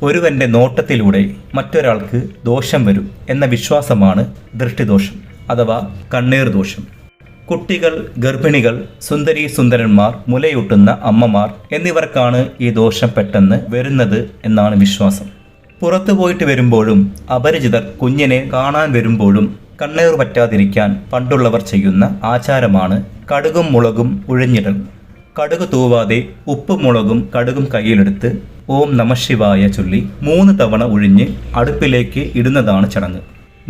ഒരുവന്റെ നോട്ടത്തിലൂടെ മറ്റൊരാൾക്ക് ദോഷം വരും എന്ന വിശ്വാസമാണ് ദൃഷ്ടിദോഷം അഥവാ കണ്ണേർ ദോഷം. കുട്ടികൾ, ഗർഭിണികൾ, സുന്ദരീ സുന്ദരന്മാർ, മുലയൂട്ടുന്ന അമ്മമാർ എന്നിവർക്കാണ് ഈ ദോഷം പെട്ടെന്ന് വരുന്നത് എന്നാണ് വിശ്വാസം. പുറത്തു പോയിട്ട് വരുമ്പോഴും അപരിചിതർ കുഞ്ഞിനെ കാണാൻ വരുമ്പോഴും കണ്ണേർ പറ്റാതിരിക്കാൻ പണ്ടുള്ളവർ ചെയ്യുന്ന ആചാരമാണ് കടുകും മുളകും ഉഴിഞ്ഞിടൽ. കടുക് തൂവാതെ ഉപ്പും മുളകും കടുകും കയ്യിലെടുത്ത് ഓം നമഃശിവായ ചൊല്ലി 3 തവണ ഉഴിഞ്ഞ് അടുപ്പിലേക്ക് ഇടുന്നതാണ് ചടങ്ങ്.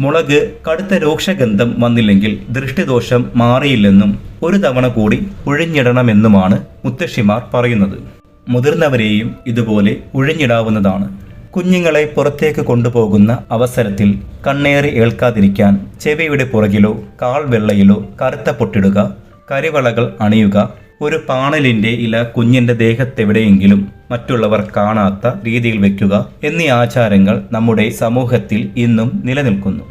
മുളക് കടുത്ത രൂക്ഷഗന്ധം വന്നില്ലെങ്കിൽ ദൃഷ്ടിദോഷം മാറിയില്ലെന്നും 1 തവണ കൂടി ഉഴിഞ്ഞിടണമെന്നുമാണ് മുത്തശ്ശിമാർ പറയുന്നത്. മുതിർന്നവരെയും ഇതുപോലെ ഉഴിഞ്ഞിടാവുന്നതാണ്. കുഞ്ഞുങ്ങളെ പുറത്തേക്ക് കൊണ്ടുപോകുന്ന അവസരത്തിൽ കണ്ണേറി ഏൽക്കാതിരിക്കാൻ ചെവിയുടെ പുറകിലോ കാൽവെള്ളയിലോ കറുത്ത പൊട്ടിടുക, കരിവളകൾ അണിയുക, ഒരു പാണലിൻ്റെ ഇല കുഞ്ഞിൻ്റെ ദേഹത്തെവിടെയെങ്കിലും മറ്റുള്ളവർ കാണാത്ത രീതിയിൽ വയ്ക്കുക എന്നീ ആചാരങ്ങൾ നമ്മുടെ സമൂഹത്തിൽ ഇന്നും നിലനിൽക്കുന്നു.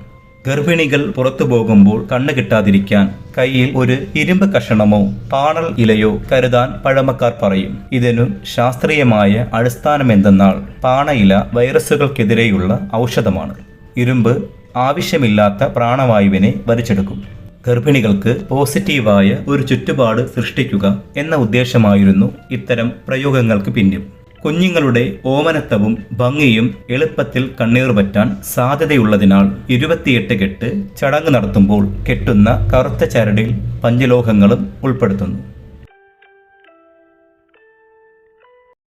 ഗർഭിണികൾ പുറത്തു പോകുമ്പോൾ കണ്ണ് കിട്ടാതിരിക്കാൻ കയ്യിൽ ഒരു ഇരുമ്പ് കഷണമോ പാണൽ ഇലയോ കരുതാൻ പഴമക്കാർ പറയും. ഇതിനു ശാസ്ത്രീയമായ അടിസ്ഥാനമെന്തെന്നാൽ പാണയില വൈറസുകൾക്കെതിരെയുള്ള ഔഷധമാണ്. ഇരുമ്പ് ആവശ്യമില്ലാത്ത പ്രാണവായുവിനെ വലിച്ചെടുക്കും. ഗർഭിണികൾക്ക് പോസിറ്റീവായ ഒരു ചുറ്റുപാട് സൃഷ്ടിക്കുക എന്ന ഉദ്ദേശമായിരുന്നു ഇത്തരം പ്രയോഗങ്ങൾക്ക് പിന്നിൽ. കുഞ്ഞുങ്ങളുടെ ഓമനത്തവും ഭംഗിയും എളുപ്പത്തിൽ കണ്ണീർ പറ്റാൻ സാധ്യതയുള്ളതിനാൽ 28 കെട്ട് ചടങ്ങ് നടത്തുമ്പോൾ കെട്ടുന്ന കറുത്ത ചരടിൽ പഞ്ചലോഹങ്ങളും ഉൾപ്പെടുത്തുന്നു.